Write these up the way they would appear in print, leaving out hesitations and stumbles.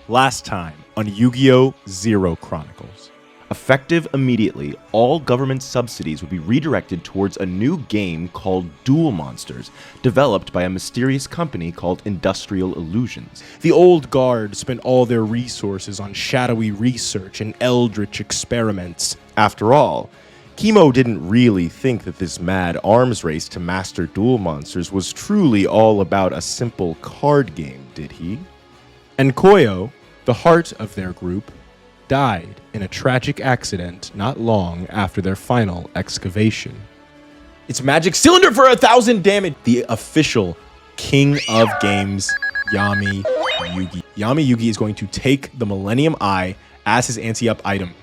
Last time on Yu-Gi-Oh! Zero Chronicles. Effective immediately, all government subsidies would be redirected towards a new game called Duel Monsters, developed by a mysterious company called Industrial Illusions. The old guard spent all their resources on shadowy research and eldritch experiments. After all, Chemo didn't really think that this mad arms race to master Duel Monsters was truly all about a simple card game, did he? And Koyo, the heart of their group, died in a tragic accident not long after their final excavation. It's Magic Cylinder for 1,000 damage! The official king of games, Yami Yugi. Yami Yugi is going to take the Millennium Eye as his anti-up item.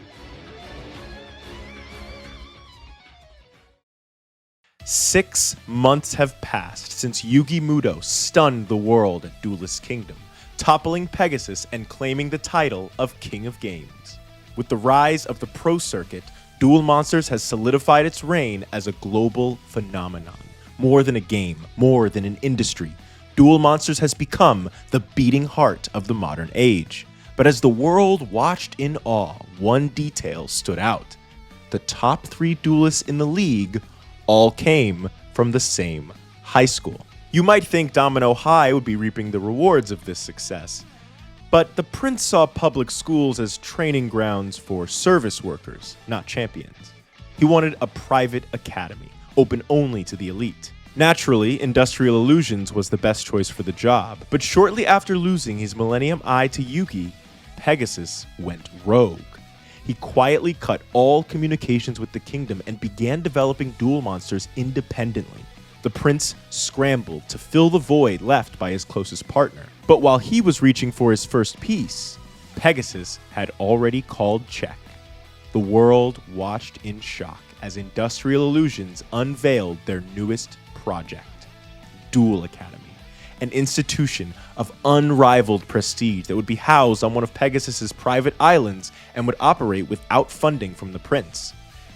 Six months have passed since Yugi Muto stunned the world at Duelist Kingdom, toppling Pegasus and claiming the title of King of Games. With the rise of the pro circuit, Duel Monsters has solidified its reign as a global phenomenon. More than a game, more than an industry, Duel Monsters has become the beating heart of the modern age. But as the world watched in awe, one detail stood out. The top 3 duelists in the league all came from the same high school. You might think Domino High would be reaping the rewards of this success, but the prince saw public schools as training grounds for service workers, not champions. He wanted a private academy, open only to the elite. Naturally, Industrial Illusions was the best choice for the job, but shortly after losing his Millennium Eye to Yugi, Pegasus went rogue. He quietly cut all communications with the kingdom and began developing Duel Monsters independently. The prince scrambled to fill the void left by his closest partner. But while he was reaching for his first piece, Pegasus had already called check. The world watched in shock as Industrial Illusions unveiled their newest project, Duel Academy, an institution of unrivaled prestige that would be housed on one of Pegasus's private islands and would operate without funding from the prince.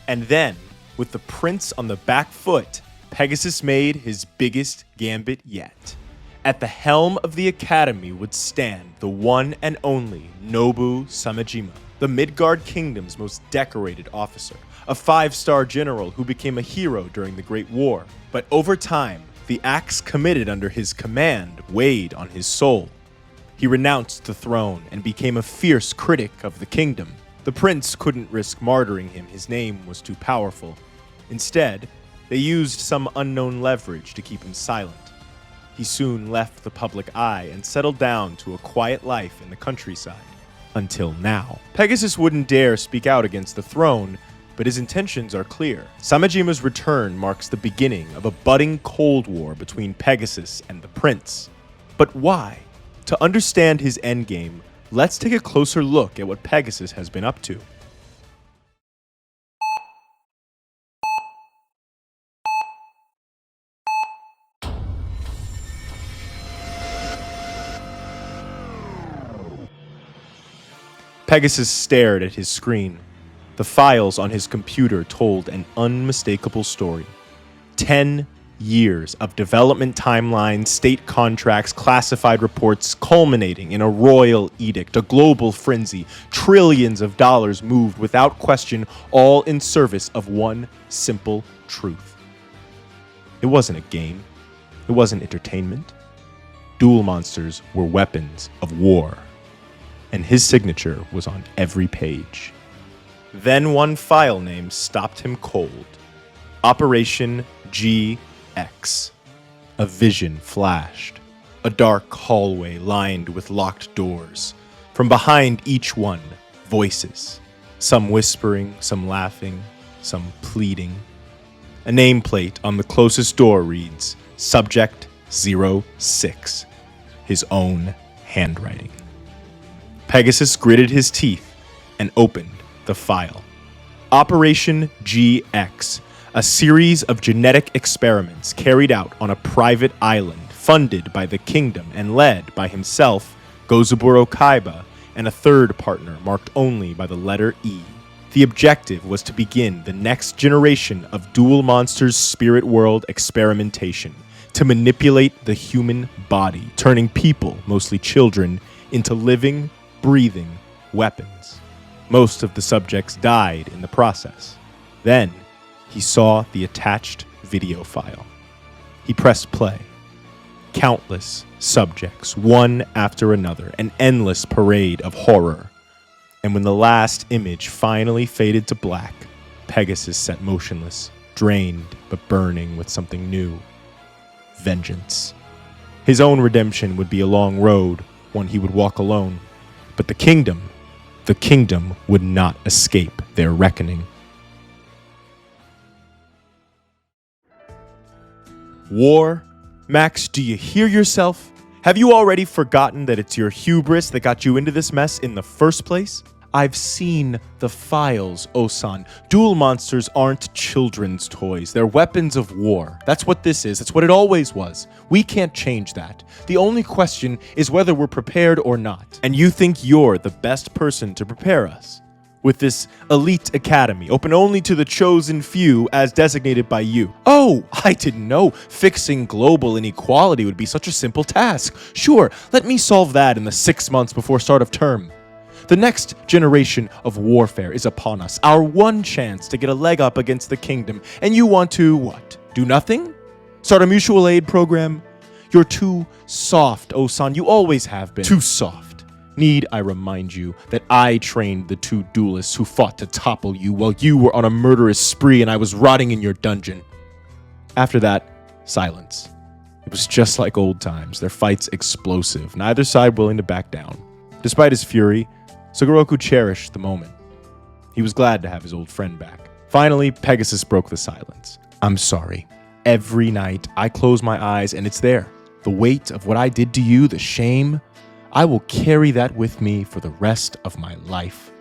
And then, with the prince on the back foot, Pegasus made his biggest gambit yet. At the helm of the academy would stand the one and only Nobu Samejima, the Midgard Kingdom's most decorated officer, a 5-star general who became a hero during the Great War. But over time, the acts committed under his command weighed on his soul. He renounced the throne and became a fierce critic of the kingdom. The prince couldn't risk martyring him, his name was too powerful. Instead, they used some unknown leverage to keep him silent. He soon left the public eye and settled down to a quiet life in the countryside. Until now. Pegasus wouldn't dare speak out against the throne, but his intentions are clear. Samejima's return marks the beginning of a budding Cold War between Pegasus and the prince. But why? To understand his endgame, let's take a closer look at what Pegasus has been up to. Pegasus stared at his screen. The files on his computer told an unmistakable story. 10 years of development timelines, state contracts, classified reports, culminating in a royal edict, a global frenzy, trillions of dollars moved without question, all in service of one simple truth. It wasn't a game. It wasn't entertainment. Duel Monsters were weapons of war. And his signature was on every page. Then one file name stopped him cold. Operation GX. A vision flashed. A dark hallway lined with locked doors. From behind each one, voices. Some whispering, some laughing, some pleading. A nameplate on the closest door reads, Subject 06. His own handwriting. Pegasus gritted his teeth and opened the file. Operation GX, a series of genetic experiments carried out on a private island funded by the kingdom and led by himself, Gozuburo Kaiba, and a third partner marked only by the letter E. The objective was to begin the next generation of Duel Monsters spirit world experimentation, to manipulate the human body, turning people, mostly children, into living, breathing weapons. Most of the subjects died in the process. Then, he saw the attached video file. He pressed play. Countless subjects, one after another, an endless parade of horror. And when the last image finally faded to black, Pegasus sat motionless, drained but burning with something new. Vengeance. His own redemption would be a long road, one he would walk alone. But the kingdom would not escape their reckoning. War? Max, do you hear yourself? Have you already forgotten that it's your hubris that got you into this mess in the first place? I've seen the files, Osan. Duel monsters aren't children's toys. They're weapons of war. That's what this is. That's what it always was. We can't change that. The only question is whether we're prepared or not. And you think you're the best person to prepare us. With this elite academy, open only to the chosen few as designated by you. Oh, I didn't know. Fixing global inequality would be such a simple task. Sure, let me solve that in the 6 months before start of term. The next generation of warfare is upon us, our one chance to get a leg up against the kingdom, and you want to, what, do nothing? Start a mutual aid program? You're too soft, Osan, you always have been. Too soft. Need I remind you that I trained the 2 duelists who fought to topple you while you were on a murderous spree and I was rotting in your dungeon. After that, silence. It was just like old times, their fights explosive, neither side willing to back down. Despite his fury, Sugoroku cherished the moment. He was glad to have his old friend back. Finally, Pegasus broke the silence. I'm sorry. Every night, I close my eyes and it's there. The weight of what I did to you, the shame, I will carry that with me for the rest of my life.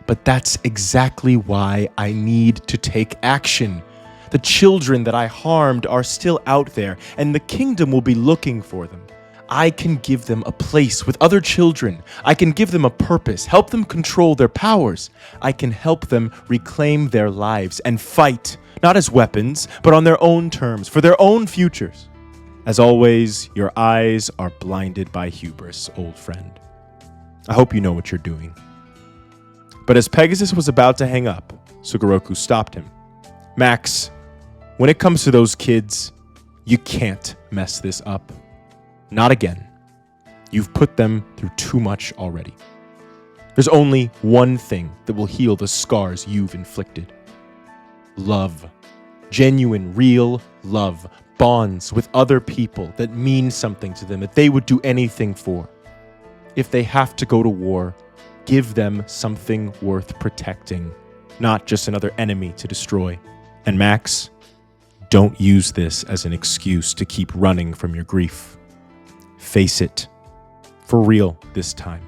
But that's exactly why I need to take action. The children that I harmed are still out there, and the kingdom will be looking for them. I can give them a place with other children. I can give them a purpose, help them control their powers. I can help them reclaim their lives and fight, not as weapons, but on their own terms, for their own futures. As always, your eyes are blinded by hubris, old friend. I hope you know what you're doing. But as Pegasus was about to hang up, Sugoroku stopped him. Max, when it comes to those kids, you can't mess this up. Not again. You've put them through too much already. There's only one thing that will heal the scars you've inflicted. Love. Genuine, real love. Bonds with other people that mean something to them, that they would do anything for. If they have to go to war, give them something worth protecting, not just another enemy to destroy. And Max, don't use this as an excuse to keep running from your grief. Face it. For real this time.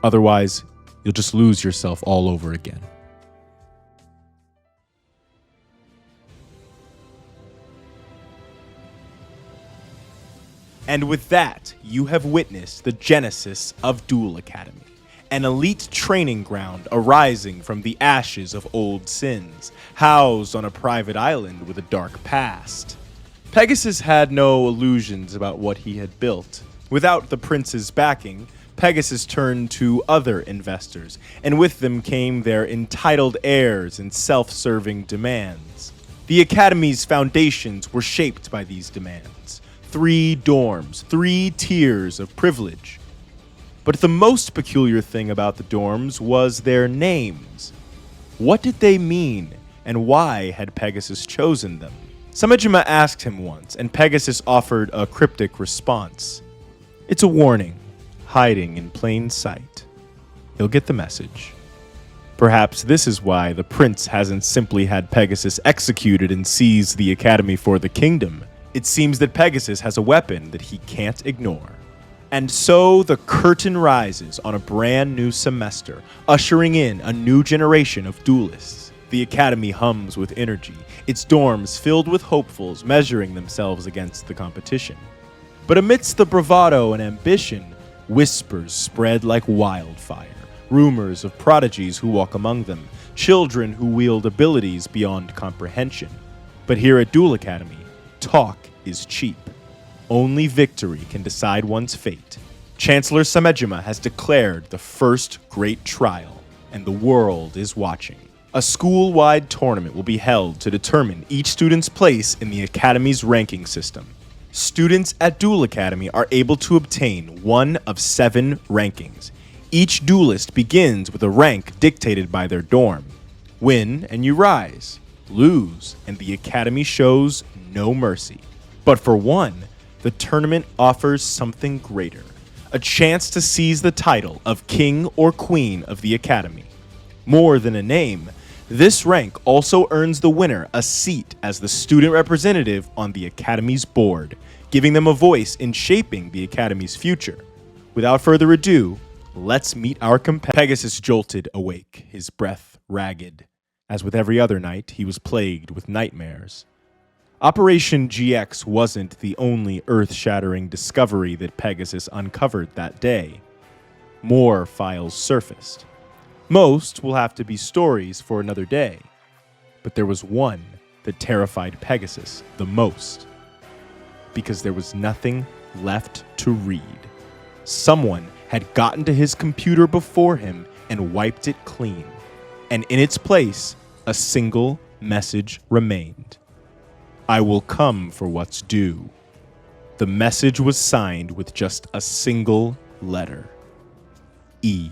Otherwise, you'll just lose yourself all over again. And with that, you have witnessed the genesis of Duel Academy, an elite training ground arising from the ashes of old sins, housed on a private island with a dark past. Pegasus had no illusions about what he had built. Without the prince's backing, Pegasus turned to other investors, and with them came their entitled heirs and self-serving demands. The Academy's foundations were shaped by these demands. 3 dorms, 3 tiers of privilege. But the most peculiar thing about the dorms was their names. What did they mean, and why had Pegasus chosen them? Samejima asked him once, and Pegasus offered a cryptic response. It's a warning, hiding in plain sight. He'll get the message. Perhaps this is why the prince hasn't simply had Pegasus executed and seized the academy for the kingdom. It seems that Pegasus has a weapon that he can't ignore. And so the curtain rises on a brand new semester, ushering in a new generation of duelists. The academy hums with energy, its dorms filled with hopefuls measuring themselves against the competition. But amidst the bravado and ambition, whispers spread like wildfire, rumors of prodigies who walk among them, children who wield abilities beyond comprehension. But here at Duel Academy, talk is cheap. Only victory can decide one's fate. Chancellor Samejima has declared the first great trial, and the world is watching. A school-wide tournament will be held to determine each student's place in the Academy's ranking system. Students at Duel Academy are able to obtain one of 7 rankings. Each duelist begins with a rank dictated by their dorm. Win and you rise. Lose and the Academy shows no mercy. But for one, the tournament offers something greater. A chance to seize the title of King or Queen of the Academy. More than a name, this rank also earns the winner a seat as the student representative on the Academy's board, giving them a voice in shaping the Academy's future. Without further ado, let's meet our competitor. Pegasus jolted awake, his breath ragged. As with every other night, he was plagued with nightmares. Operation GX wasn't the only earth-shattering discovery that Pegasus uncovered that day. More files surfaced. Most will have to be stories for another day. But there was one that terrified Pegasus the most. Because there was nothing left to read. Someone had gotten to his computer before him and wiped it clean. And in its place, a single message remained. I will come for what's due. The message was signed with just a single letter. E.